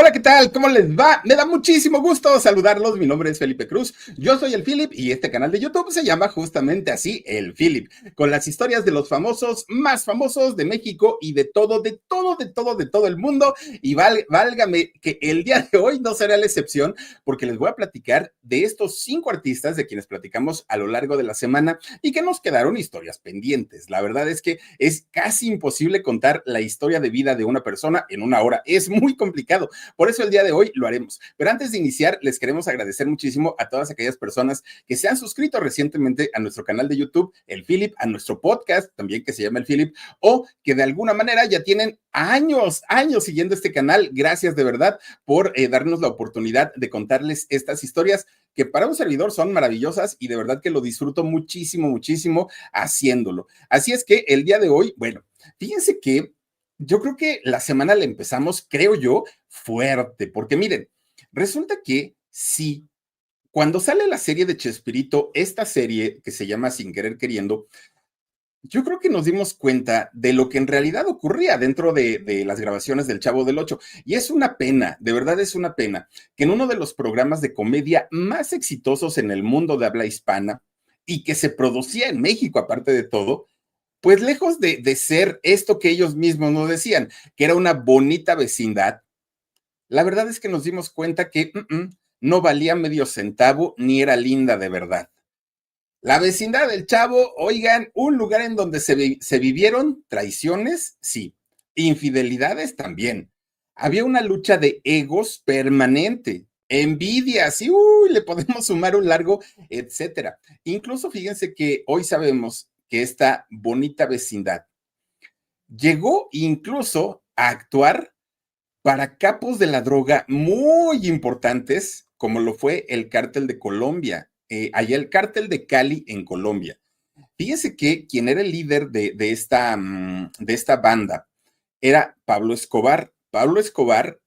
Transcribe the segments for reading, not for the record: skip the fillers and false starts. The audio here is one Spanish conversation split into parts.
Hola, ¿qué tal? ¿Cómo les va? Me da muchísimo gusto saludarlos. Mi nombre es Felipe Cruz. Yo soy el Philip y este canal de YouTube se llama justamente así, el Philip, con las historias de los famosos más famosos de México y de todo el mundo. Y válgame que el día de hoy no será la excepción, porque les voy a platicar de estos 5 artistas de quienes platicamos a lo largo de la semana y que nos quedaron historias pendientes. La verdad es que es casi imposible contar la historia de vida de una persona en una hora. Es muy complicado. Por eso el día de hoy lo haremos. Pero antes de iniciar, les queremos agradecer muchísimo a todas aquellas personas que se han suscrito recientemente a nuestro canal de YouTube, el Philip, a nuestro podcast también que se llama el Philip, o que de alguna manera ya tienen años siguiendo este canal. Gracias de verdad por darnos la oportunidad de contarles estas historias que para un servidor son maravillosas y de verdad que lo disfruto muchísimo haciéndolo. Así es que el día de hoy, bueno, fíjense que yo creo que la semana la empezamos, creo yo, fuerte, porque miren, resulta que sí, cuando sale la serie de Chespirito, esta serie que se llama Sin Querer Queriendo, yo creo que nos dimos cuenta de lo que en realidad ocurría dentro de las grabaciones del Chavo del Ocho. Y es una pena, de verdad es una pena, que en uno de los programas de comedia más exitosos en el mundo de habla hispana y que se producía en México, aparte de todo, pues lejos de ser esto que ellos mismos nos decían, que era una bonita vecindad, la verdad es que nos dimos cuenta que no valía medio centavo ni era linda de verdad. La vecindad del Chavo, oigan, un lugar en donde se vivieron traiciones, sí, infidelidades también. Había una lucha de egos permanente, envidias y le podemos sumar un largo, etcétera. Incluso fíjense que hoy sabemos que esta bonita vecindad llegó incluso a actuar para capos de la droga muy importantes, como lo fue el cártel de Colombia, allá el cártel de Cali en Colombia. Fíjense que quien era el líder de esta banda era Pablo Escobar. Pablo Escobar,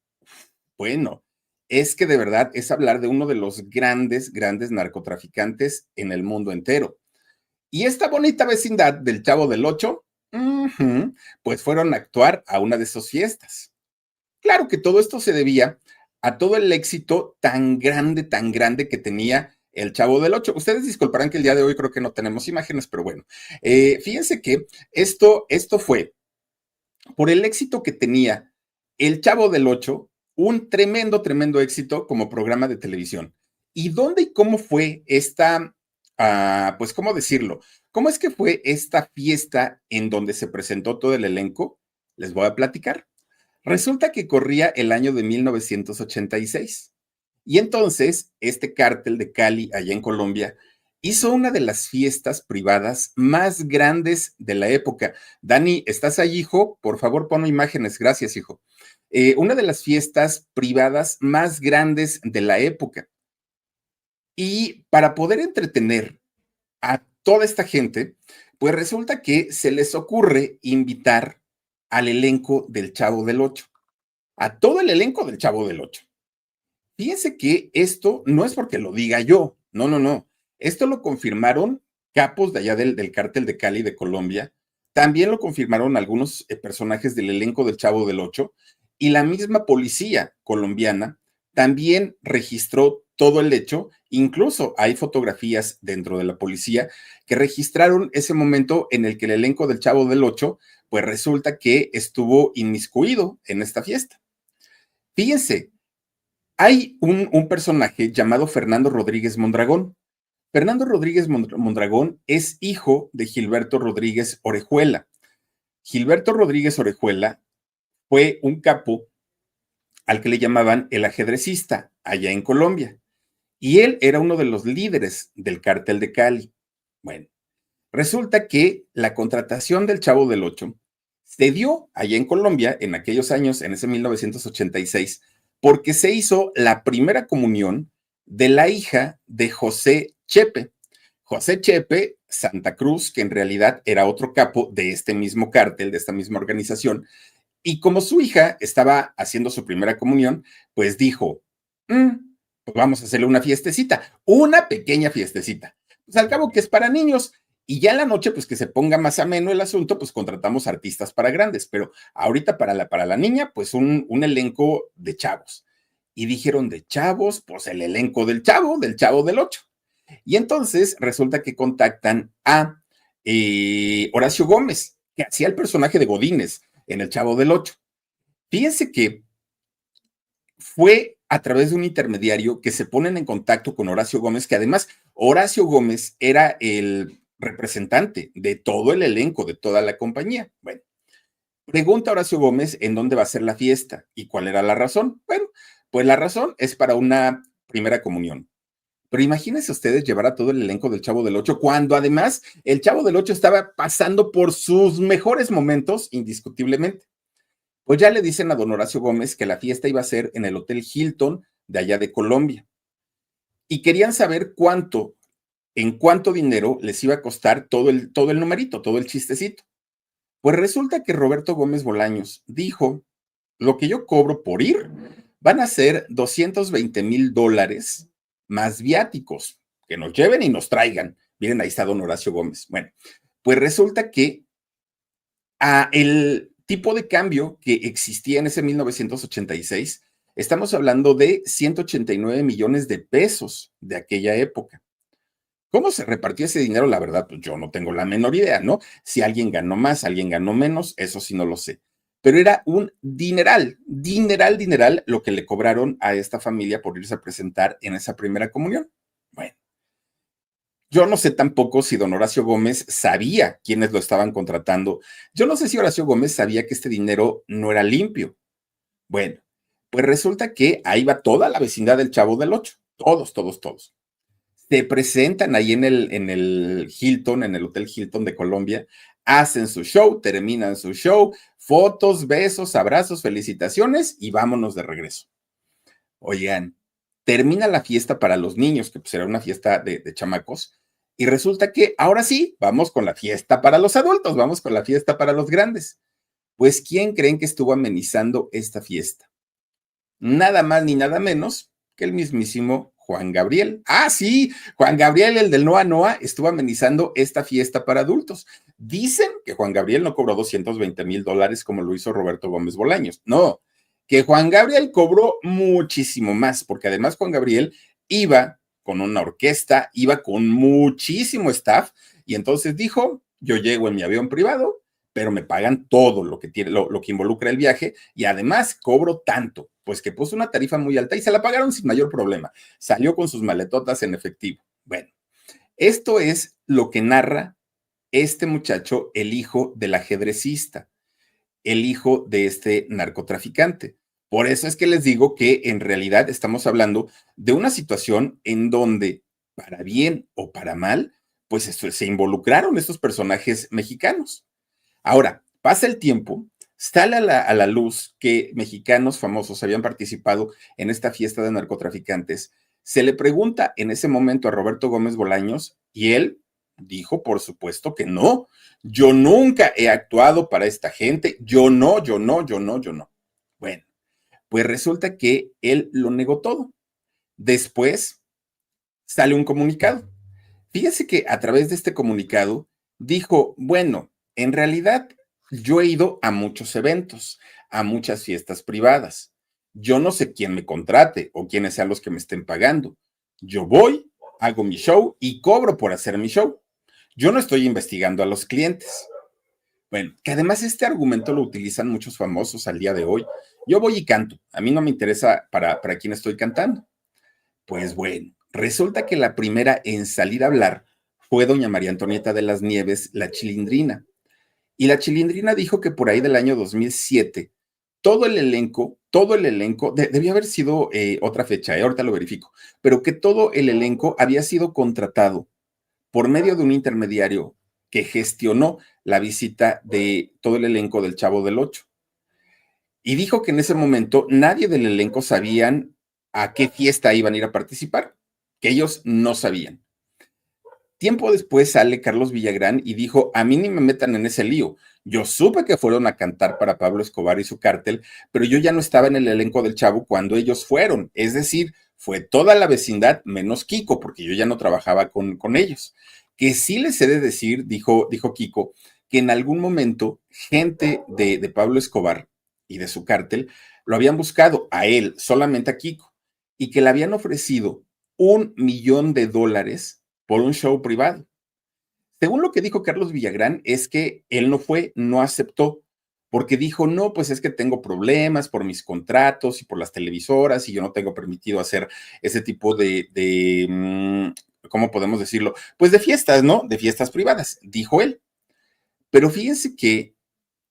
bueno, es que de verdad es hablar de uno de los grandes narcotraficantes en el mundo entero. Y esta bonita vecindad del Chavo del Ocho, pues fueron a actuar a una de sus fiestas. Claro que todo esto se debía a todo el éxito tan grande que tenía el Chavo del Ocho. Ustedes disculparán que el día de hoy creo que no tenemos imágenes, pero bueno, fíjense que esto fue por el éxito que tenía el Chavo del Ocho, un tremendo éxito como programa de televisión. ¿Y dónde y cómo fue esta, pues, cómo decirlo? ¿Cómo es que fue esta fiesta en donde se presentó todo el elenco? Les voy a platicar. Resulta que corría el año de 1986 y entonces este cártel de Cali, allá en Colombia, hizo una de las fiestas privadas más grandes de la época. Dani, ¿estás ahí, hijo? Por favor, pon imágenes. Gracias, hijo. Una de las fiestas privadas más grandes de la época. Y para poder entretener a toda esta gente, pues resulta que se les ocurre invitar al elenco del Chavo del Ocho, a todo el elenco del Chavo del Ocho. Fíjense que esto no es porque lo diga yo, no. Esto lo confirmaron capos de allá del cártel de Cali de Colombia, también lo confirmaron algunos personajes del elenco del Chavo del Ocho y la misma policía colombiana también registró todo el hecho, incluso hay fotografías dentro de la policía que registraron ese momento en el que el elenco del Chavo del Ocho, pues resulta que estuvo inmiscuido en esta fiesta. Fíjense, hay un personaje llamado Fernando Rodríguez Mondragón. Fernando Rodríguez Mondragón es hijo de Gilberto Rodríguez Orejuela. Gilberto Rodríguez Orejuela fue un capo al que le llamaban el ajedrecista allá en Colombia. Y él era uno de los líderes del cártel de Cali. Bueno, resulta que la contratación del Chavo del Ocho se dio allá en Colombia en aquellos años, en ese 1986, porque se hizo la primera comunión de la hija de José Chepe. José Chepe Santa Cruz, que en realidad era otro capo de este mismo cártel, de esta misma organización, y como su hija estaba haciendo su primera comunión, pues dijo, pues vamos a hacerle una fiestecita, una pequeña fiestecita. Pues al cabo que es para niños. Y ya en la noche, pues que se ponga más ameno el asunto, pues contratamos artistas para grandes, pero ahorita para la niña, pues un elenco de chavos. Y dijeron de chavos, pues el elenco del chavo del 8. Y entonces resulta que contactan a Horacio Gómez, que hacía el personaje de Godínez en El Chavo del 8. Fíjense que fue a través de un intermediario que se ponen en contacto con Horacio Gómez, que además Horacio Gómez era el representante de todo el elenco, de toda la compañía. Bueno, pregunta a Horacio Gómez en dónde va a ser la fiesta y cuál era la razón. Bueno, pues la razón es para una primera comunión. Pero imagínense ustedes llevar a todo el elenco del Chavo del Ocho, cuando además el Chavo del Ocho estaba pasando por sus mejores momentos, indiscutiblemente. Pues ya le dicen a don Horacio Gómez que la fiesta iba a ser en el Hotel Hilton de allá de Colombia. Y querían saber en cuánto dinero les iba a costar todo el numerito, todo el chistecito. Pues resulta que Roberto Gómez Bolaños dijo, lo que yo cobro por ir van a ser $220,000 más viáticos, que nos lleven y nos traigan. Miren, ahí está don Horacio Gómez. Bueno, pues resulta que el tipo de cambio que existía en ese 1986, estamos hablando de 189 millones de pesos de aquella época. ¿Cómo se repartió ese dinero? La verdad, pues yo no tengo la menor idea, ¿no? Si alguien ganó más, alguien ganó menos, eso sí no lo sé. Pero era un dineral lo que le cobraron a esta familia por irse a presentar en esa primera comunión. Bueno, yo no sé tampoco si don Horacio Gómez sabía quiénes lo estaban contratando. Yo no sé si Horacio Gómez sabía que este dinero no era limpio. Bueno, pues resulta que ahí va toda la vecindad del Chavo del Ocho. Todos. Se presentan ahí en el Hilton, en el Hotel Hilton de Colombia, hacen su show, terminan su show, fotos, besos, abrazos, felicitaciones y vámonos de regreso. Oigan, termina la fiesta para los niños, que pues era una fiesta de chamacos, y resulta que ahora sí, vamos con la fiesta para los adultos, vamos con la fiesta para los grandes. Pues, ¿quién creen que estuvo amenizando esta fiesta? Nada más ni nada menos que el mismísimo Juan Gabriel. Ah, sí, Juan Gabriel, el del Noa Noa, estuvo amenizando esta fiesta para adultos. Dicen que Juan Gabriel no cobró $220,000 como lo hizo Roberto Gómez Bolaños. No, que Juan Gabriel cobró muchísimo más, porque además Juan Gabriel iba con una orquesta, iba con muchísimo staff, y entonces dijo, yo llego en mi avión privado, pero me pagan todo lo que tiene, lo que involucra el viaje, y además cobro tanto, pues que puso una tarifa muy alta y se la pagaron sin mayor problema. Salió con sus maletotas en efectivo. Bueno, esto es lo que narra este muchacho, el hijo del ajedrecista, el hijo de este narcotraficante. Por eso es que les digo que en realidad estamos hablando de una situación en donde, para bien o para mal, pues se involucraron estos personajes mexicanos. Ahora, pasa el tiempo, sale a la luz que mexicanos famosos habían participado en esta fiesta de narcotraficantes. Se le pregunta en ese momento a Roberto Gómez Bolaños y él dijo, por supuesto que no. Yo nunca he actuado para esta gente. Yo no. Bueno, pues resulta que él lo negó todo. Después sale un comunicado. Fíjese que a través de este comunicado dijo, bueno, en realidad yo he ido a muchos eventos, a muchas fiestas privadas. Yo no sé quién me contrate o quiénes sean los que me estén pagando. Yo voy, hago mi show y cobro por hacer mi show. Yo no estoy investigando a los clientes. Bueno, que además este argumento lo utilizan muchos famosos al día de hoy. Yo voy y canto. A mí no me interesa para quién estoy cantando. Pues bueno, resulta que la primera en salir a hablar fue doña María Antonieta de las Nieves, la Chilindrina. Y la Chilindrina dijo que por ahí del año 2007, todo el elenco, debía haber sido otra fecha, ahorita lo verifico, pero que todo el elenco había sido contratado por medio de un intermediario que gestionó la visita de todo el elenco del Chavo del Ocho. Y dijo que en ese momento nadie del elenco sabían a qué fiesta iban a ir a participar, que ellos no sabían. Tiempo después sale Carlos Villagrán y dijo, a mí ni me metan en ese lío. Yo supe que fueron a cantar para Pablo Escobar y su cártel, pero yo ya no estaba en el elenco del Chavo cuando ellos fueron. Es decir, fue toda la vecindad menos Kiko, porque yo ya no trabajaba con ellos. que sí les he de decir, dijo Kiko, que en algún momento gente de Pablo Escobar y de su cártel lo habían buscado a él, solamente a Kiko, y que le habían ofrecido $1 millón por un show privado. Según lo que dijo Carlos Villagrán, es que él no fue, no aceptó, porque dijo, no, pues es que tengo problemas por mis contratos y por las televisoras y yo no tengo permitido hacer ese tipo ¿cómo podemos decirlo? Pues de fiestas, ¿no? De fiestas privadas, dijo él. Pero fíjense que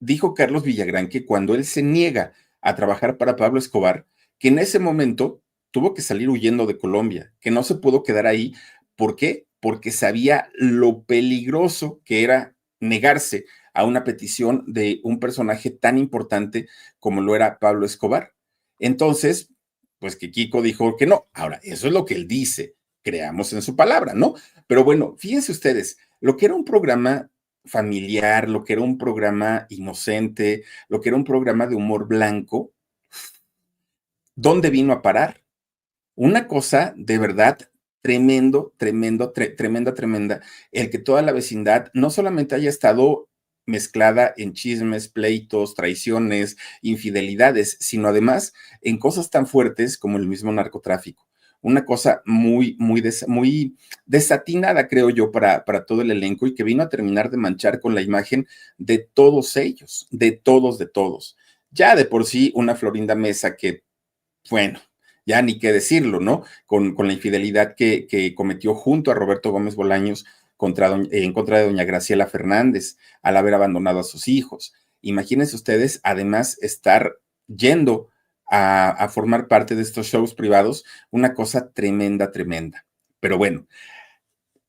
dijo Carlos Villagrán que cuando él se niega a trabajar para Pablo Escobar, que en ese momento tuvo que salir huyendo de Colombia, que no se pudo quedar ahí. ¿Por qué? Porque sabía lo peligroso que era negarse a una petición de un personaje tan importante como lo era Pablo Escobar. Entonces, pues que Kiko dijo que no. Ahora, eso es lo que él dice, creamos en su palabra, ¿no? Pero bueno, fíjense ustedes, lo que era un programa familiar, lo que era un programa inocente, lo que era un programa de humor blanco, ¿dónde vino a parar? Una cosa de verdad tremenda, el que toda la vecindad no solamente haya estado mezclada en chismes, pleitos, traiciones, infidelidades, sino además en cosas tan fuertes como el mismo narcotráfico. Una cosa muy desatinada, creo yo, para todo el elenco y que vino a terminar de manchar con la imagen de todos ellos, de todos, de todos. Ya de por sí una Florinda Mesa que, bueno, ya ni qué decirlo, ¿no? Con la infidelidad que cometió junto a Roberto Gómez Bolaños en contra de doña Graciela Fernández al haber abandonado a sus hijos. Imagínense ustedes, además, estar yendo a formar parte de estos shows privados, una cosa tremenda. Pero bueno,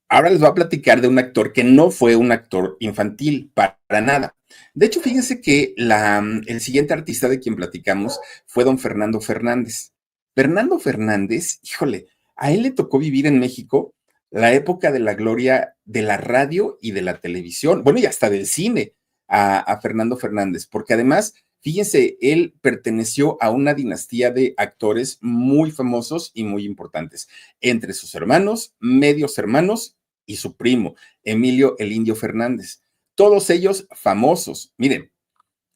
ahora les voy a platicar de un actor que no fue un actor infantil, para nada. De hecho, fíjense que el siguiente artista de quien platicamos fue don Fernando Fernández. Fernando Fernández, híjole, a él le tocó vivir en México la época de la gloria de la radio y de la televisión, bueno, y hasta del cine, a Fernando Fernández, porque además, fíjense, él perteneció a una dinastía de actores muy famosos y muy importantes, entre sus hermanos, medios hermanos y su primo, Emilio el Indio Fernández. Todos ellos famosos. Miren,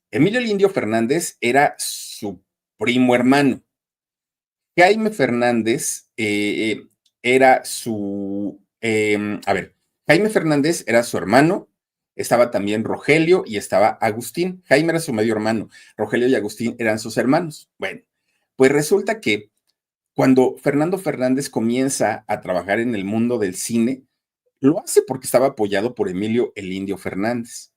Emilio el Indio Fernández era su primo hermano. Jaime Fernández era Jaime Fernández era su hermano, estaba también Rogelio y estaba Agustín. Jaime era su medio hermano, Rogelio y Agustín eran sus hermanos. Bueno, pues resulta que cuando Fernando Fernández comienza a trabajar en el mundo del cine, lo hace porque estaba apoyado por Emilio el Indio Fernández.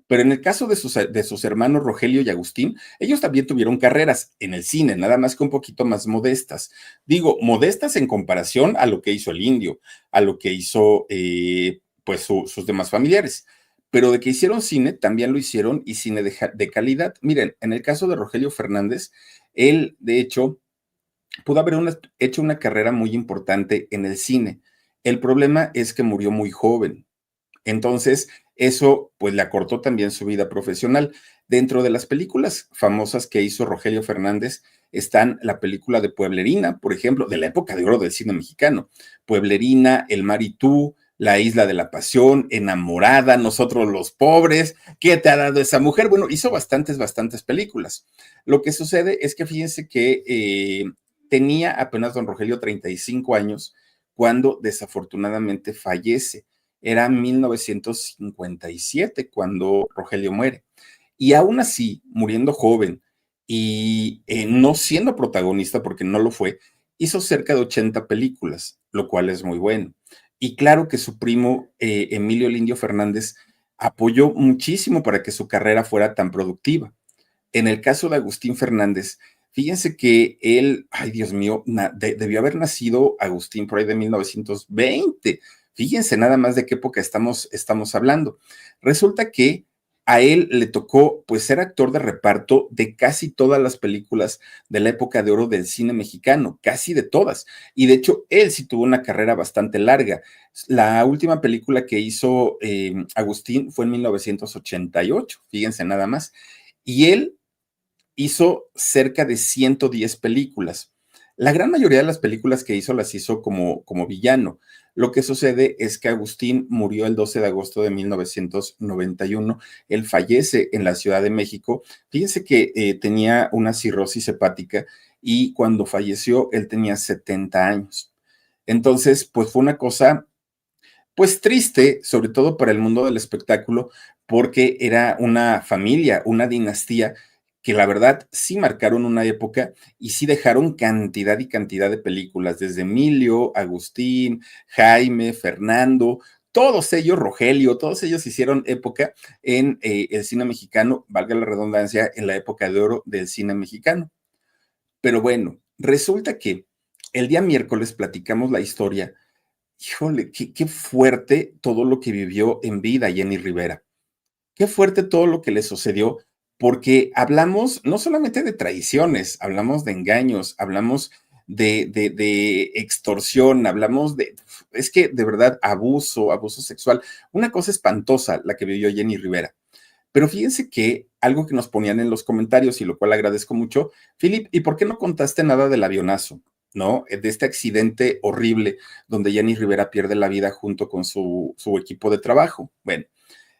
Pero en el caso de sus hermanos Rogelio y Agustín, ellos también tuvieron carreras en el cine, nada más que un poquito más modestas. Digo, modestas en comparación a lo que hizo el Indio, a lo que hizo pues sus demás familiares. Pero de que hicieron cine, también lo hicieron y cine de calidad. Miren, en el caso de Rogelio Fernández, él de hecho pudo haber hecho una carrera muy importante en el cine. El problema es que murió muy joven. Entonces, eso pues le acortó también su vida profesional. Dentro de las películas famosas que hizo Rogelio Fernández están la película de Pueblerina, por ejemplo, de la época de oro del cine mexicano. Pueblerina, El mar y tú, La isla de la pasión, Enamorada, Nosotros los pobres, ¿qué te ha dado esa mujer? Bueno, hizo bastantes películas. Lo que sucede es que fíjense que tenía apenas don Rogelio 35 años cuando desafortunadamente fallece. Era 1957 cuando Rogelio muere. Y aún así, muriendo joven y no siendo protagonista, porque no lo fue, hizo cerca de 80 películas, lo cual es muy bueno. Y claro que su primo Emilio el Indio Fernández apoyó muchísimo para que su carrera fuera tan productiva. En el caso de Agustín Fernández, fíjense que él, ay Dios mío, debió haber nacido Agustín por ahí de 1920. Fíjense nada más de qué época estamos hablando. Resulta que a él le tocó pues ser actor de reparto de casi todas las películas de la época de oro del cine mexicano, casi de todas. Y de hecho, él sí tuvo una carrera bastante larga. La última película que hizo Agustín fue en 1988, fíjense nada más. Y él hizo cerca de 110 películas. La gran mayoría de las películas que hizo las hizo como villano. Lo que sucede es que Agustín murió el 12 de agosto de 1991. Él fallece en la Ciudad de México. Fíjense que tenía una cirrosis hepática y cuando falleció él tenía 70 años. Entonces, pues fue una cosa pues triste, sobre todo para el mundo del espectáculo, porque era una familia, una dinastía que la verdad sí marcaron una época y sí dejaron cantidad y cantidad de películas, desde Emilio, Agustín, Jaime, Fernando, todos ellos, Rogelio, todos ellos hicieron época en el cine mexicano, valga la redundancia, en la época de oro del cine mexicano. Pero bueno, resulta que el día miércoles platicamos la historia. Híjole, qué fuerte todo lo que vivió en vida Jenny Rivera. Qué fuerte todo lo que le sucedió, porque hablamos no solamente de traiciones, hablamos de engaños, hablamos de extorsión, hablamos de, es que de verdad, abuso sexual, una cosa espantosa la que vivió Jenny Rivera. Pero fíjense que algo que nos ponían en los comentarios, y lo cual agradezco mucho, Philip, ¿y por qué no contaste nada del avionazo? ¿No? De este accidente horrible donde Jenny Rivera pierde la vida junto con su equipo de trabajo. Bueno,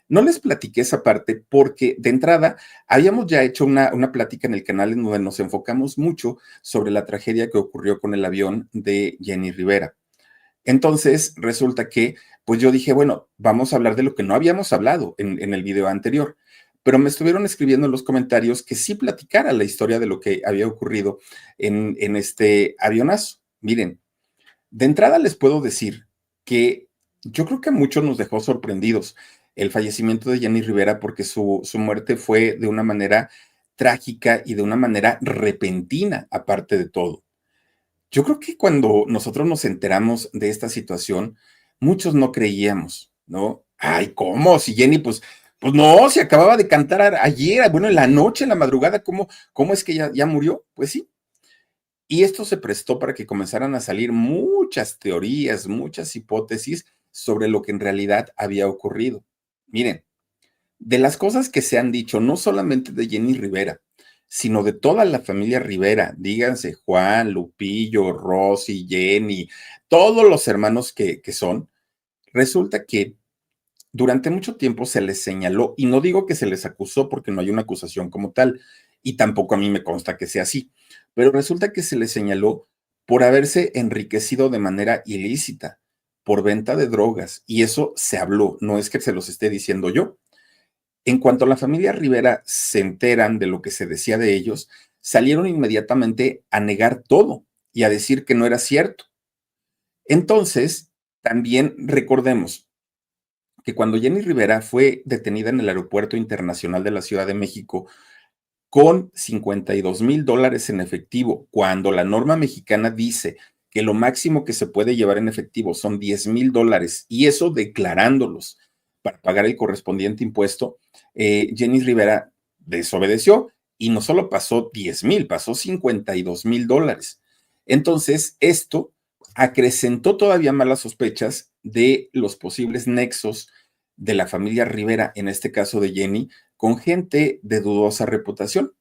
no les platiqué esa parte porque de entrada habíamos ya hecho una plática en el canal en donde nos enfocamos mucho sobre la tragedia que ocurrió con el avión de Jenny Rivera. Entonces, resulta que, pues yo dije, bueno, vamos a hablar de lo que no habíamos hablado en el video anterior, pero me estuvieron escribiendo en los comentarios que sí platicara la historia de lo que había ocurrido en este avionazo. Miren, de entrada les puedo decir que yo creo que a muchos nos dejó sorprendidos el fallecimiento de Jenny Rivera porque su muerte fue de una manera trágica y de una manera repentina, aparte de todo. Yo creo que cuando nosotros nos enteramos de esta situación, muchos no creíamos, ¿no? Ay, ¿cómo? Si Jenny, pues no, se acababa de cantar ayer, bueno, en la noche, en la madrugada, ¿cómo es que ya murió? Pues sí. Y esto se prestó para que comenzaran a salir muchas teorías, muchas hipótesis sobre lo que en realidad había ocurrido. Miren, de las cosas que se han dicho, no solamente de Jenny Rivera, sino de toda la familia Rivera, díganse Juan, Lupillo, Rosy, Jenny, todos los hermanos que son, resulta que durante mucho tiempo se les señaló, y no digo que se les acusó porque no hay una acusación como tal, y tampoco a mí me consta que sea así, pero resulta que se les señaló por haberse enriquecido de manera ilícita, por venta de drogas, y eso se habló, no es que se los esté diciendo yo. En cuanto a la familia Rivera se enteran de lo que se decía de ellos, salieron inmediatamente a negar todo y a decir que no era cierto. Entonces, también recordemos que cuando Jenny Rivera fue detenida en el Aeropuerto Internacional de la Ciudad de México con $52,000 en efectivo, cuando la norma mexicana dice que lo máximo que se puede llevar en efectivo son $10,000 y eso declarándolos para pagar el correspondiente impuesto, Jenny Rivera desobedeció y no solo pasó 10,000, pasó $52,000. Entonces, esto acrecentó todavía más las sospechas de los posibles nexos de la familia Rivera, en este caso de Jenny, con gente de dudosa reputación.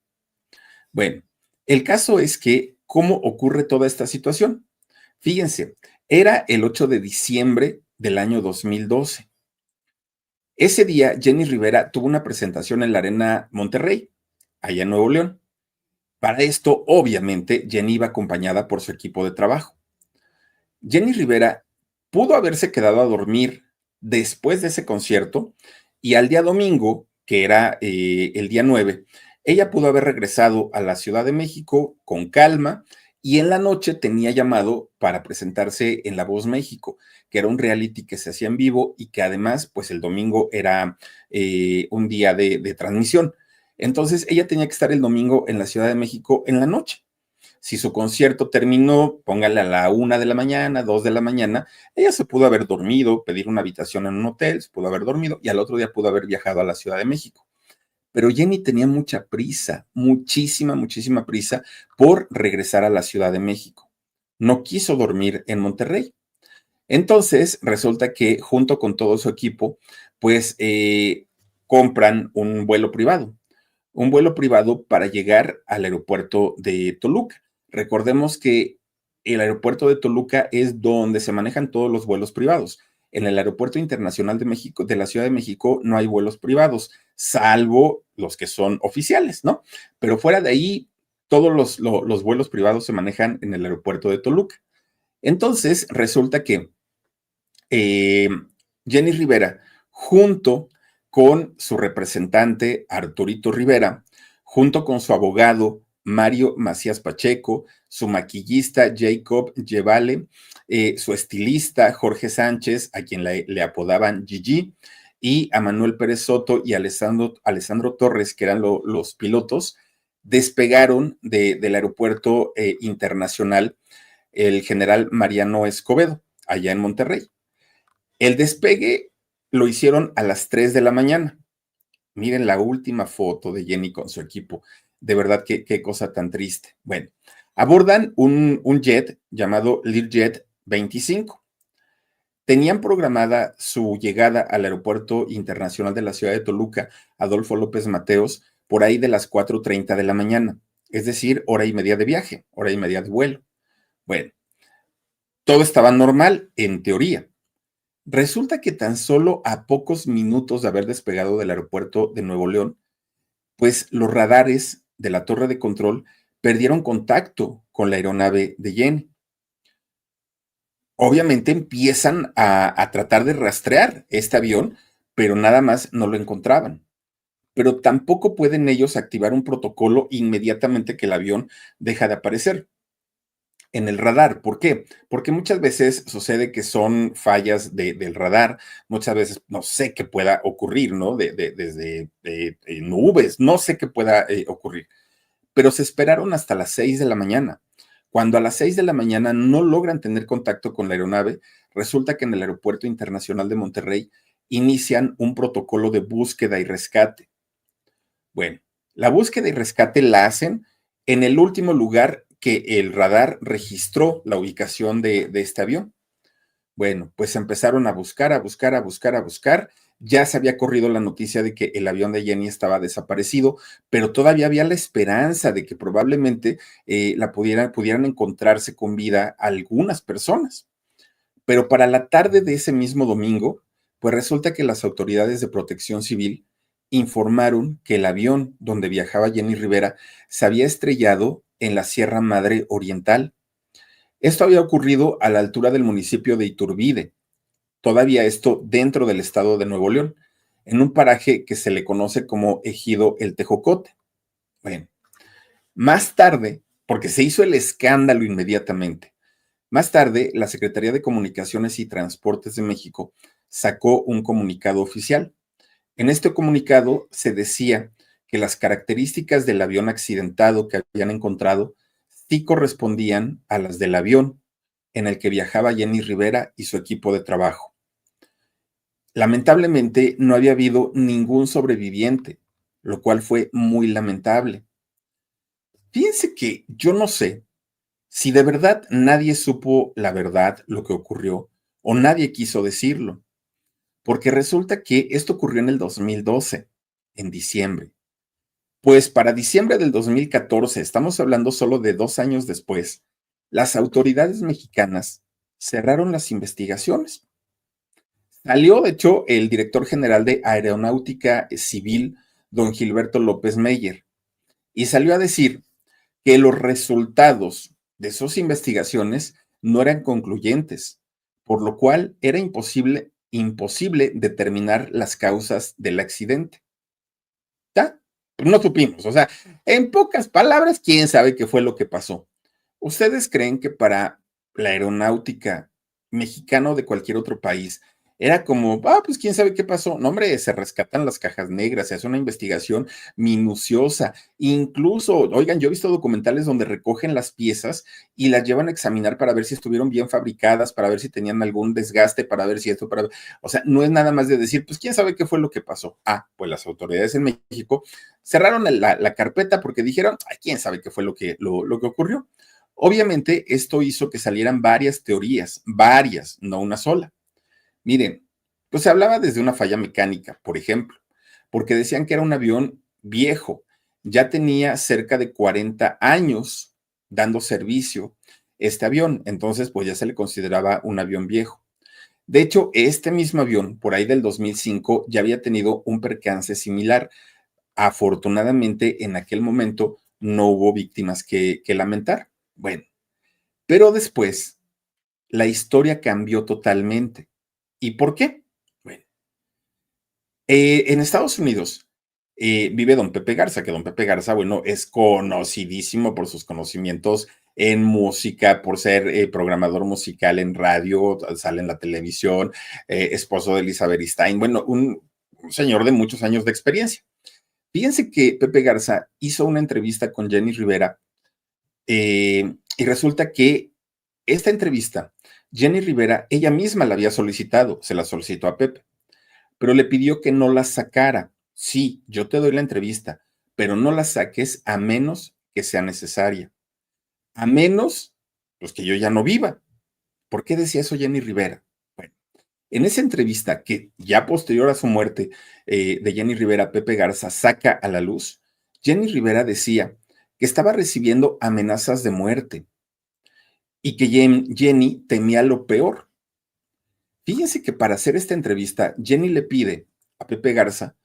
Bueno, el caso es que, ¿cómo ocurre toda esta situación? Fíjense, era el 8 de diciembre del año 2012. Ese día, Jenny Rivera tuvo una presentación en la Arena Monterrey, allá en Nuevo León. Para esto, obviamente, Jenny iba acompañada por su equipo de trabajo. Jenny Rivera pudo haberse quedado a dormir después de ese concierto y al día domingo, que era el día 9, ella pudo haber regresado a la Ciudad de México con calma y en la noche tenía llamado para presentarse en La Voz México, que era un reality que se hacía en vivo y que además, pues el domingo era un día de transmisión. Entonces, ella tenía que estar el domingo en la Ciudad de México en la noche. Si su concierto terminó, póngale a la 1 de la mañana, 2 de la mañana, ella se pudo haber dormido, pedir una habitación en un hotel, se pudo haber dormido y al otro día pudo haber viajado a la Ciudad de México. Pero Jenny tenía mucha prisa, muchísima prisa por regresar a la Ciudad de México. No quiso dormir en Monterrey. Entonces, resulta que junto con todo su equipo, pues compran un vuelo privado para llegar al aeropuerto de Toluca. Recordemos que el aeropuerto de Toluca es donde se manejan todos los vuelos privados. En el Aeropuerto Internacional de México, de la Ciudad de México, no hay vuelos privados, salvo los que son oficiales, ¿no? Pero fuera de ahí, todos los vuelos privados se manejan en el aeropuerto de Toluca. Entonces, resulta que eh, Jenny Rivera, junto con su representante Arturito Rivera, junto con su abogado Mario Macías Pacheco, su maquillista Jacob Yevale, su estilista Jorge Sánchez, a quien le apodaban Gigi, y a Manuel Pérez Soto y Alessandro Torres, que eran los pilotos, despegaron del aeropuerto internacional el general Mariano Escobedo, allá en Monterrey. El despegue lo hicieron a las 3 de la mañana. Miren la última foto de Jenny con su equipo. De verdad, qué cosa tan triste. Bueno, abordan un jet llamado Learjet 25. Tenían programada su llegada al Aeropuerto Internacional de la Ciudad de Toluca, Adolfo López Mateos, por ahí de las 4:30 de la mañana. Es decir, hora y media de viaje, hora y media de vuelo. Bueno, todo estaba normal, en teoría. Resulta que tan solo a pocos minutos de haber despegado del aeropuerto de Nuevo León, pues los radares de la torre de control perdieron contacto con la aeronave de Jenny. Obviamente empiezan a tratar de rastrear este avión, pero nada más no lo encontraban. Pero tampoco pueden ellos activar un protocolo inmediatamente que el avión deja de aparecer en el radar. ¿Por qué? Porque muchas veces sucede que son fallas del radar, muchas veces no sé qué pueda ocurrir, ¿no? Desde nubes, no sé qué pueda ocurrir, pero se esperaron hasta las 6 de la mañana. Cuando a las 6 de la mañana no logran tener contacto con la aeronave, resulta que en el Aeropuerto Internacional de Monterrey inician un protocolo de búsqueda y rescate. Bueno, la búsqueda y rescate la hacen en el último lugar que el radar registró la ubicación de este avión. Bueno, pues empezaron a buscar, a buscar, a buscar, a buscar. Ya se había corrido la noticia de que el avión de Jenny estaba desaparecido, pero todavía había la esperanza de que probablemente pudieran encontrarse con vida algunas personas. Pero para la tarde de ese mismo domingo, pues resulta que las autoridades de protección civil informaron que el avión donde viajaba Jenny Rivera se había estrellado en la Sierra Madre Oriental. Esto había ocurrido a la altura del municipio de Iturbide, todavía esto dentro del estado de Nuevo León, en un paraje que se le conoce como Ejido El Tejocote. Bueno, más tarde, porque se hizo el escándalo inmediatamente, más tarde, la Secretaría de Comunicaciones y Transportes de México sacó un comunicado oficial. En este comunicado se decía que las características del avión accidentado que habían encontrado sí correspondían a las del avión en el que viajaba Jenny Rivera y su equipo de trabajo. Lamentablemente, no había habido ningún sobreviviente, lo cual fue muy lamentable. Fíjense que yo no sé si de verdad nadie supo la verdad, lo que ocurrió, o nadie quiso decirlo, porque resulta que esto ocurrió en el 2012, en diciembre. Pues para diciembre del 2014, estamos hablando solo de 2 años después, las autoridades mexicanas cerraron las investigaciones. Salió, de hecho, el director general de Aeronáutica Civil, don Gilberto López Meyer, y salió a decir que los resultados de sus investigaciones no eran concluyentes, por lo cual era imposible determinar las causas del accidente. ¿Ya? Pues no supimos, o sea, en pocas palabras, quién sabe qué fue lo que pasó. ¿Ustedes creen que para la aeronáutica mexicana o de cualquier otro país era como, pues quién sabe qué pasó? No, hombre, se rescatan las cajas negras, se hace una investigación minuciosa. Incluso, oigan, yo he visto documentales donde recogen las piezas y las llevan a examinar para ver si estuvieron bien fabricadas, para ver si tenían algún desgaste, para ver si esto, o sea, no es nada más de decir, pues quién sabe qué fue lo que pasó. Pues las autoridades en México cerraron la carpeta porque dijeron, quién sabe qué fue lo que ocurrió. Obviamente, esto hizo que salieran varias teorías, varias, no una sola. Miren, pues se hablaba desde una falla mecánica, por ejemplo, porque decían que era un avión viejo, ya tenía cerca de 40 años dando servicio, este avión. Entonces, pues ya se le consideraba un avión viejo. De hecho, este mismo avión, por ahí del 2005, ya había tenido un percance similar. Afortunadamente, en aquel momento no hubo víctimas que lamentar. Bueno, pero después la historia cambió totalmente. ¿Y por qué? Bueno, en Estados Unidos vive don Pepe Garza, que don Pepe Garza, bueno, es conocidísimo por sus conocimientos en música, por ser programador musical en radio, sale en la televisión, esposo de Elizabeth Stein, bueno, un señor de muchos años de experiencia. Fíjense que Pepe Garza hizo una entrevista con Jenny Rivera y resulta que esta entrevista, Jenny Rivera, ella misma la había solicitado, se la solicitó a Pepe, pero le pidió que no la sacara. Sí, yo te doy la entrevista, pero no la saques a menos que sea necesaria. A menos, pues que yo ya no viva. ¿Por qué decía eso Jenny Rivera? Bueno, en esa entrevista que ya posterior a su muerte de Jenny Rivera, Pepe Garza saca a la luz, Jenny Rivera decía que estaba recibiendo amenazas de muerte y que Jenny temía lo peor. Fíjense que para hacer esta entrevista, Jenny le pide a Pepe Garza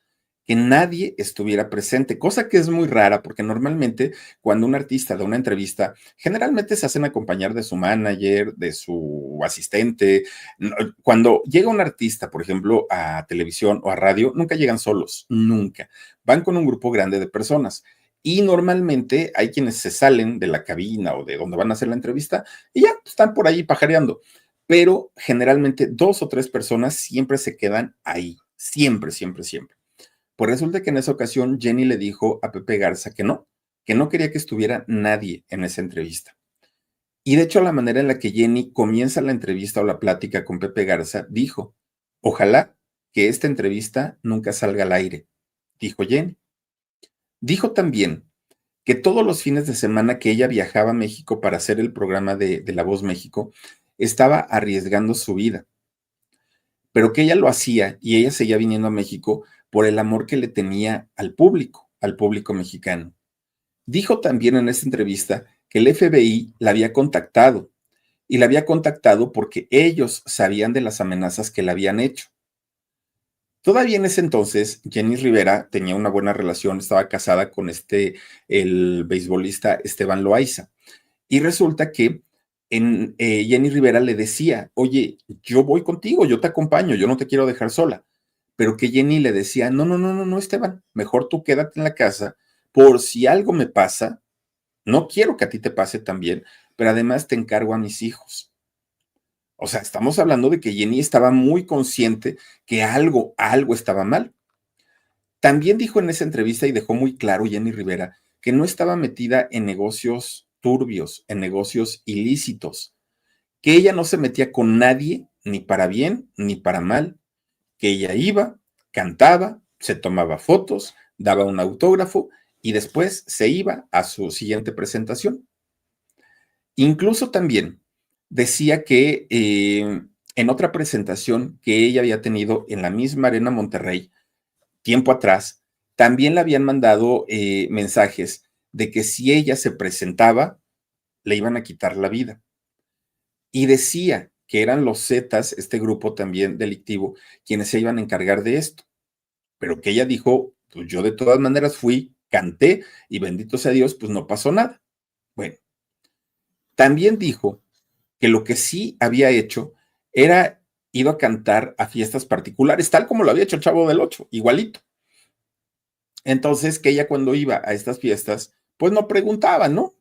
que nadie estuviera presente, cosa que es muy rara porque normalmente cuando un artista da una entrevista, generalmente se hacen acompañar de su manager, de su asistente. Cuando llega un artista, por ejemplo, a televisión o a radio, nunca llegan solos, nunca. Van con un grupo grande de personas. Y normalmente hay quienes se salen de la cabina o de donde van a hacer la entrevista y ya están por ahí pajareando. Pero generalmente dos o tres personas siempre se quedan ahí, siempre, siempre, siempre. Pues resulta que en esa ocasión Jenny le dijo a Pepe Garza que no quería que estuviera nadie en esa entrevista. Y de hecho, la manera en la que Jenny comienza la entrevista o la plática con Pepe Garza, dijo, ojalá que esta entrevista nunca salga al aire, dijo Jenny. Dijo también que todos los fines de semana que ella viajaba a México para hacer el programa de La Voz México, estaba arriesgando su vida, pero que ella lo hacía y ella seguía viniendo a México por el amor que le tenía al público mexicano. Dijo también en esta entrevista que el FBI la había contactado y la había contactado porque ellos sabían de las amenazas que le habían hecho. Todavía en ese entonces, Jenny Rivera tenía una buena relación, estaba casada con el beisbolista Esteban Loaiza. Y resulta que Jenny Rivera le decía, oye, yo voy contigo, yo te acompaño, yo no te quiero dejar sola. Pero que Jenny le decía, no, no, no, no, no, Esteban, mejor tú quédate en la casa por si algo me pasa, no quiero que a ti te pase también, pero además te encargo a mis hijos. O sea, estamos hablando de que Jenny estaba muy consciente que algo estaba mal. También dijo en esa entrevista y dejó muy claro Jenny Rivera que no estaba metida en negocios turbios, en negocios ilícitos, que ella no se metía con nadie, ni para bien ni para mal, que ella iba, cantaba, se tomaba fotos, daba un autógrafo y después se iba a su siguiente presentación. Incluso también decía que en otra presentación que ella había tenido en la misma Arena Monterrey, tiempo atrás, también le habían mandado mensajes de que si ella se presentaba, le iban a quitar la vida. Y decía que eran los Zetas, este grupo también delictivo, quienes se iban a encargar de esto. Pero que ella dijo, pues yo de todas maneras fui, canté y bendito sea Dios, pues no pasó nada. Bueno, también dijo que lo que sí había hecho era ido a cantar a fiestas particulares, tal como lo había hecho el Chavo del Ocho, igualito. Entonces, que ella cuando iba a estas fiestas, pues no preguntaba, ¿no?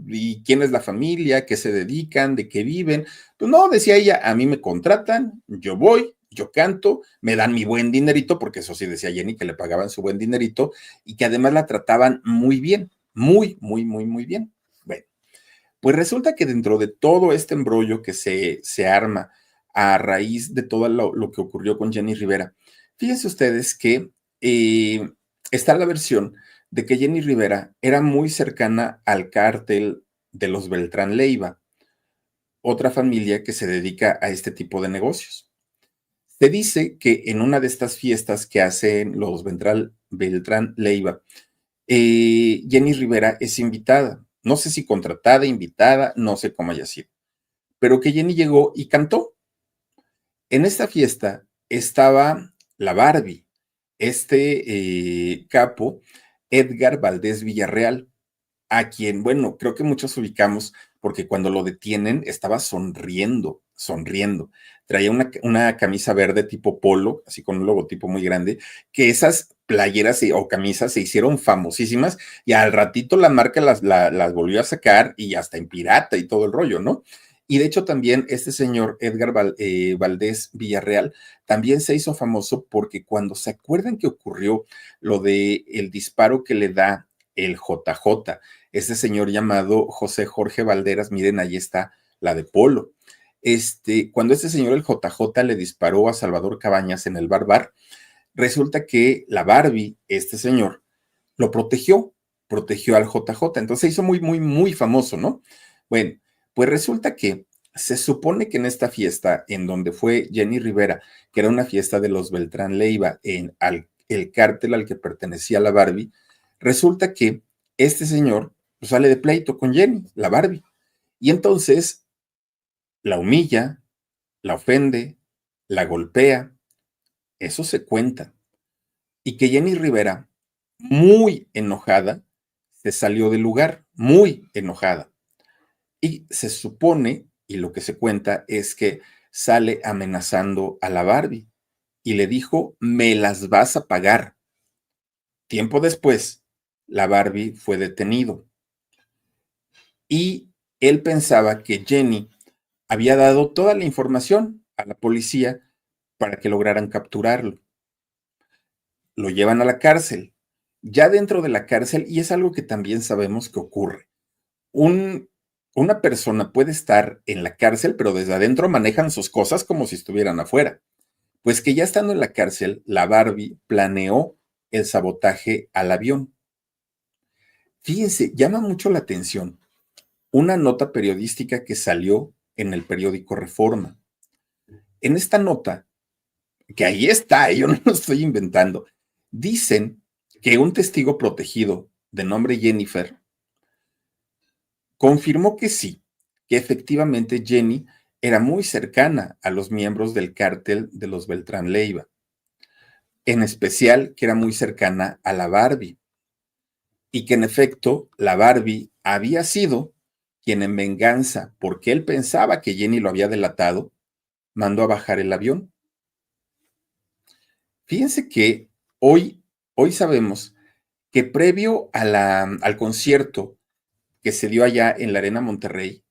¿Y quién es la familia? ¿Qué se dedican? ¿De qué viven? Pues no, decía ella, a mí me contratan, yo voy, yo canto, me dan mi buen dinerito, porque eso sí decía Jenny, que le pagaban su buen dinerito y que además la trataban muy bien, muy, muy, muy, muy bien. Bueno, pues resulta que dentro de todo este embrollo que se arma a raíz de todo lo que ocurrió con Jenny Rivera, fíjense ustedes que eh, está la versión de que Jenny Rivera era muy cercana al cártel de los Beltrán Leiva, otra familia que se dedica a este tipo de negocios. Se dice que en una de estas fiestas que hacen los Beltrán Leiva, Jenny Rivera es invitada no sé si contratada, invitada, no sé cómo haya sido, pero que Jenny llegó y cantó. En esta fiesta estaba la Barbie, capo, Edgar Valdés Villarreal, a quien, bueno, creo que muchos ubicamos porque cuando lo detienen estaba sonriendo, sonriendo. Traía una camisa verde tipo polo, así con un logotipo muy grande, que esas playeras o camisas se hicieron famosísimas y al ratito la marca las volvió a sacar y hasta en pirata y todo el rollo, ¿no? Y de hecho también este señor Edgar Valdés Villarreal también se hizo famoso porque cuando se acuerdan que ocurrió lo de el disparo que le da el JJ, este señor llamado José Jorge Valderas, miren, ahí está la de Polo. Cuando este señor, el JJ, le disparó a Salvador Cabañas en el Bar, resulta que la Barbie, este señor, lo protegió al JJ. Entonces se hizo muy, muy, muy famoso, ¿no? Bueno, pues resulta que se supone que en esta fiesta, en donde fue Jenny Rivera, que era una fiesta de los Beltrán Leiva, el cártel al que pertenecía la Barbie, resulta que este señor pues, sale de pleito con Jenny, la Barbie, y entonces la humilla, la ofende, la golpea, eso se cuenta, y que Jenny Rivera, muy enojada, se salió del lugar, muy enojada. Y se supone, y lo que se cuenta es que sale amenazando a la Barbie y le dijo, me las vas a pagar. Tiempo después, la Barbie fue detenido y él pensaba que Jenny había dado toda la información a la policía para que lograran capturarlo. Lo llevan a la cárcel. Ya dentro de la cárcel, y es algo que también sabemos que ocurre, un, una persona puede estar en la cárcel, pero desde adentro manejan sus cosas como si estuvieran afuera. Pues que ya estando en la cárcel, la Barbie planeó el sabotaje al avión. Fíjense, llama mucho la atención una nota periodística que salió en el periódico Reforma. En esta nota, que ahí está, yo no lo estoy inventando, dicen que un testigo protegido de nombre Jennifer confirmó que sí, que efectivamente Jenny era muy cercana a los miembros del cártel de los Beltrán Leiva, en especial que era muy cercana a la Barbie, y que en efecto la Barbie había sido quien en venganza, porque él pensaba que Jenny lo había delatado, mandó a bajar el avión. Fíjense que hoy sabemos que previo al concierto que se dio allá en la Arena Monterrey,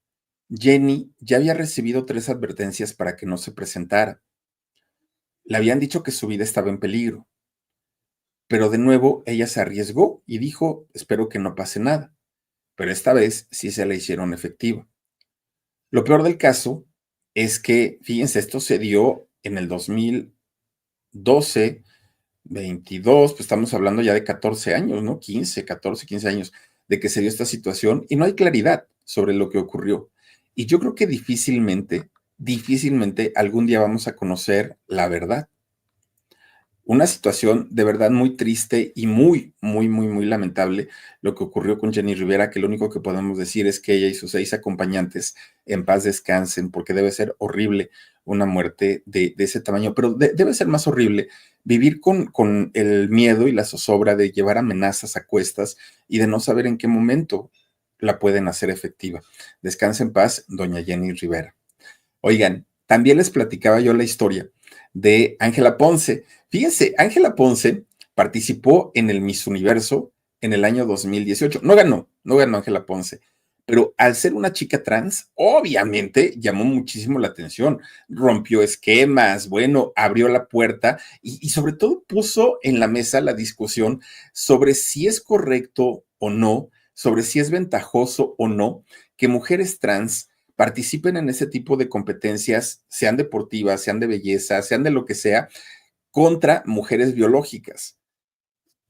Jenny ya había recibido 3 advertencias para que no se presentara. Le habían dicho que su vida estaba en peligro, pero de nuevo ella se arriesgó y dijo, espero que no pase nada, pero esta vez sí se la hicieron efectiva. Lo peor del caso es que, fíjense, esto se dio en el 2012, 22, pues estamos hablando ya de 14 años, ¿no? 15, 14, 15 años de que se dio esta situación y no hay claridad sobre lo que ocurrió. Y yo creo que difícilmente algún día vamos a conocer la verdad. Una situación de verdad muy triste y muy, muy, muy, muy lamentable lo que ocurrió con Jenny Rivera, que lo único que podemos decir es que ella y sus 6 acompañantes en paz descansen, porque debe ser horrible una muerte de ese tamaño, pero debe ser más horrible vivir con el miedo y la zozobra de llevar amenazas a cuestas y de no saber en qué momento la pueden hacer efectiva. Descanse en paz, doña Jenny Rivera. Oigan, también les platicaba yo la historia de Ángela Ponce. Fíjense, Ángela Ponce participó en el Miss Universo en el año 2018. No ganó Ángela Ponce, pero al ser una chica trans, obviamente llamó muchísimo la atención, rompió esquemas, bueno, abrió la puerta y sobre todo puso en la mesa la discusión sobre si es correcto o no, sobre si es ventajoso o no que mujeres trans participen en ese tipo de competencias, sean deportivas, sean de belleza, sean de lo que sea, contra mujeres biológicas.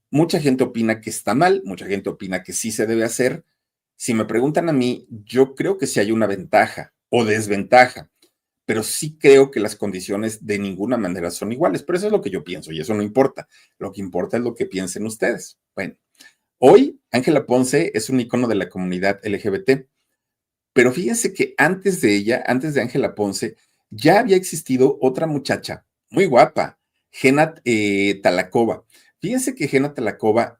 Mucha gente opina que está mal, mucha gente opina que sí se debe hacer. Si me preguntan a mí, yo creo que sí hay una ventaja o desventaja, pero sí creo que las condiciones de ninguna manera son iguales. Pero eso es lo que yo pienso y eso no importa. Lo que importa es lo que piensen ustedes. Bueno, Hoy, Ángela Ponce es un icono de la comunidad LGBT, pero fíjense que antes de ella, antes de Ángela Ponce, ya había existido otra muchacha muy guapa, Gena Talakova. Fíjense que Gena Talakova,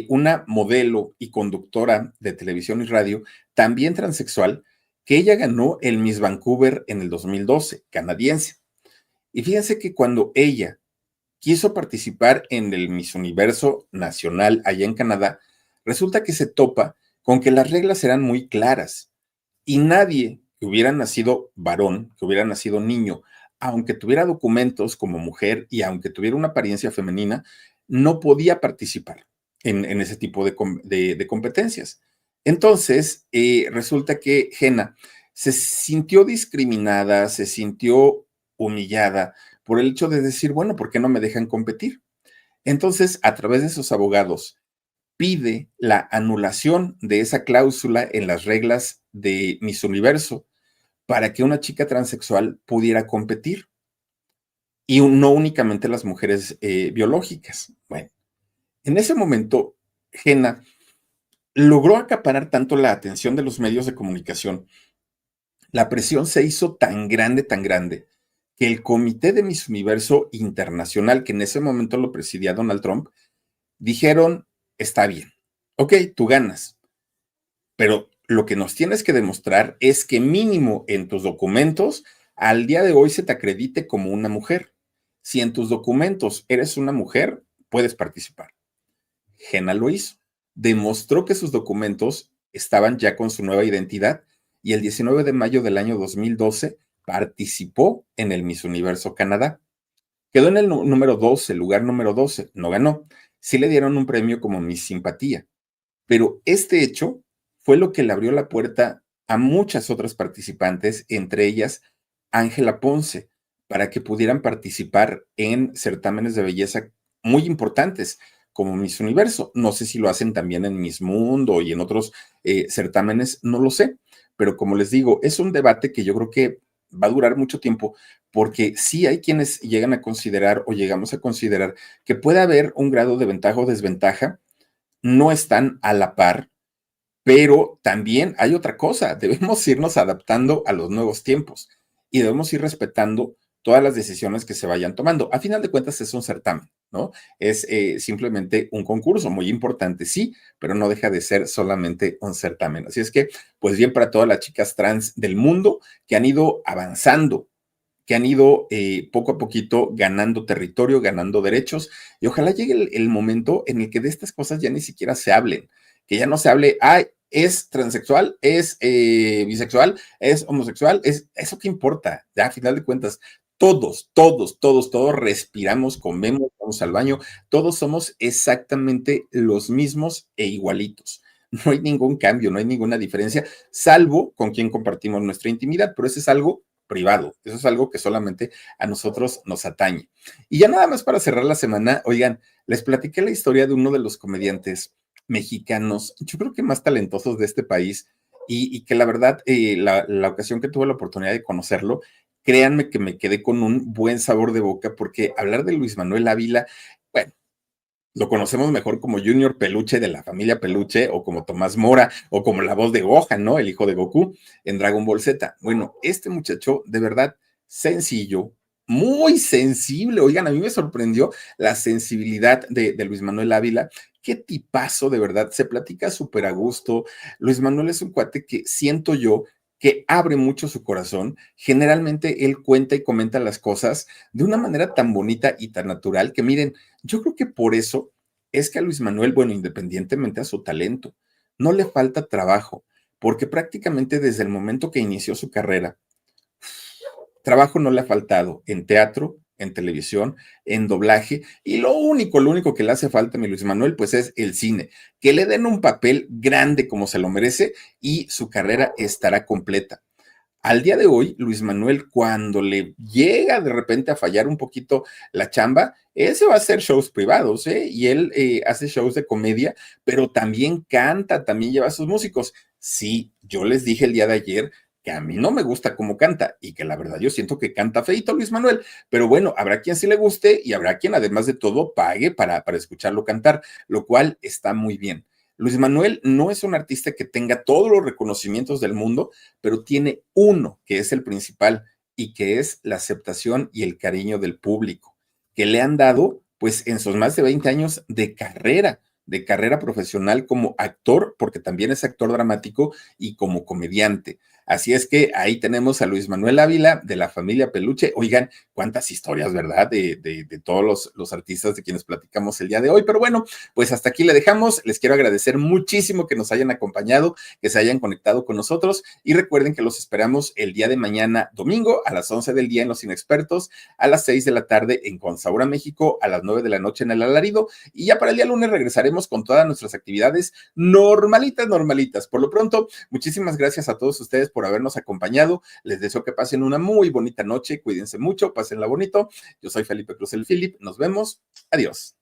una modelo y conductora de televisión y radio, también transexual, que ella ganó el Miss Vancouver en el 2012, canadiense. Y fíjense que cuando ella quiso participar en el Miss Universo Nacional allá en Canadá, resulta que se topa con que las reglas eran muy claras y nadie que hubiera nacido varón, que hubiera nacido niño, aunque tuviera documentos como mujer y aunque tuviera una apariencia femenina, no podía participar en ese tipo de competencias. Entonces, resulta que Jena se sintió discriminada, se sintió humillada por el hecho de decir, bueno, ¿por qué no me dejan competir? Entonces, a través de sus abogados, pide la anulación de esa cláusula en las reglas de Miss Universo para que una chica transexual pudiera competir y no únicamente las mujeres biológicas. Bueno, en ese momento, Jena logró acaparar tanto la atención de los medios de comunicación, la presión se hizo tan grande, que el Comité de Miss Universo Internacional, que en ese momento lo presidía Donald Trump, dijeron, está bien, ok, tú ganas, pero lo que nos tienes que demostrar es que mínimo en tus documentos al día de hoy se te acredite como una mujer. Si en tus documentos eres una mujer, puedes participar. Jena lo hizo. Demostró que sus documentos estaban ya con su nueva identidad y el 19 de mayo del año 2012 participó en el Miss Universo Canadá. Quedó en el número 12, el lugar número 12, no ganó. Sí le dieron un premio como Miss Simpatía, pero este hecho fue lo que le abrió la puerta a muchas otras participantes, entre ellas Ángela Ponce, para que pudieran participar en certámenes de belleza muy importantes como Miss Universo. No sé si lo hacen también en Miss Mundo y en otros certámenes, no lo sé, pero como les digo, es un debate que yo creo que va a durar mucho tiempo, porque sí hay quienes llegan a considerar o llegamos a considerar que puede haber un grado de ventaja o desventaja, no están a la par, pero también hay otra cosa, debemos irnos adaptando a los nuevos tiempos y debemos ir respetando todas las decisiones que se vayan tomando. A final de cuentas es un certamen, ¿no? Es simplemente un concurso muy importante, sí, pero no deja de ser solamente un certamen. Así es que, pues bien para todas las chicas trans del mundo que han ido avanzando, que han ido poco a poquito ganando territorio, ganando derechos, y ojalá llegue el momento en el que de estas cosas ya ni siquiera se hablen, que ya no se hable, ay, es transexual, es bisexual, es homosexual, es eso que importa, ya a final de cuentas, todos respiramos, comemos, vamos al baño, todos somos exactamente los mismos e igualitos. No hay ningún cambio, no hay ninguna diferencia, salvo con quien compartimos nuestra intimidad, pero eso es algo privado. Eso es algo que solamente a nosotros nos atañe. Y ya nada más para cerrar la semana, oigan, les platiqué la historia de uno de los comediantes mexicanos, yo creo que más talentosos de este país, y que la verdad, la ocasión que tuve la oportunidad de conocerlo, créanme que me quedé con un buen sabor de boca, porque hablar de Luis Manuel Ávila, bueno, lo conocemos mejor como Junior Peluche de la familia Peluche, o como Tomás Mora, o como la voz de Gohan, ¿no? El hijo de Goku en Dragon Ball Z. Bueno, este muchacho, de verdad, sencillo, muy sensible. Oigan, a mí me sorprendió la sensibilidad de Luis Manuel Ávila. Qué tipazo, de verdad. Se platica súper a gusto. Luis Manuel es un cuate que siento yo que abre mucho su corazón. Generalmente él cuenta y comenta las cosas de una manera tan bonita y tan natural que miren, yo creo que por eso es que a Luis Manuel, bueno, independientemente a su talento, no le falta trabajo, porque prácticamente desde el momento que inició su carrera, trabajo no le ha faltado en teatro, en televisión, en doblaje, y lo único que le hace falta a mi Luis Manuel, pues es el cine, que le den un papel grande como se lo merece y su carrera estará completa. Al día de hoy, Luis Manuel, cuando le llega de repente a fallar un poquito la chamba, él se va a hacer shows privados, ¿eh? Y él hace shows de comedia, pero también canta, también lleva a sus músicos. Sí, yo les dije el día de ayer que a mí no me gusta cómo canta y que la verdad yo siento que canta feito Luis Manuel, pero bueno, habrá quien sí le guste y habrá quien además de todo pague para escucharlo cantar, lo cual está muy bien. Luis Manuel no es un artista que tenga todos los reconocimientos del mundo, pero tiene uno que es el principal y que es la aceptación y el cariño del público, que le han dado pues en sus más de 20 años de carrera profesional como actor, porque también es actor dramático y como comediante. Así es que ahí tenemos a Luis Manuel Ávila de la familia Peluche. Oigan, cuántas historias, ¿verdad? De todos los artistas de quienes platicamos el día de hoy. Pero bueno, pues hasta aquí le dejamos. Les quiero agradecer muchísimo que nos hayan acompañado, que se hayan conectado con nosotros y recuerden que los esperamos el día de mañana, domingo, a las 11 del día en Los Inexpertos, a las 6 de la tarde en Con Sabor a México, a las 9 de la noche en El Alarido y ya para el día lunes regresaremos con todas nuestras actividades normalitas, normalitas. Por lo pronto, muchísimas gracias a todos ustedes por habernos acompañado. Les deseo que pasen una muy bonita noche. Cuídense mucho, pásenla bonito. Yo soy Felipe Cruz el Philip. Nos vemos. Adiós.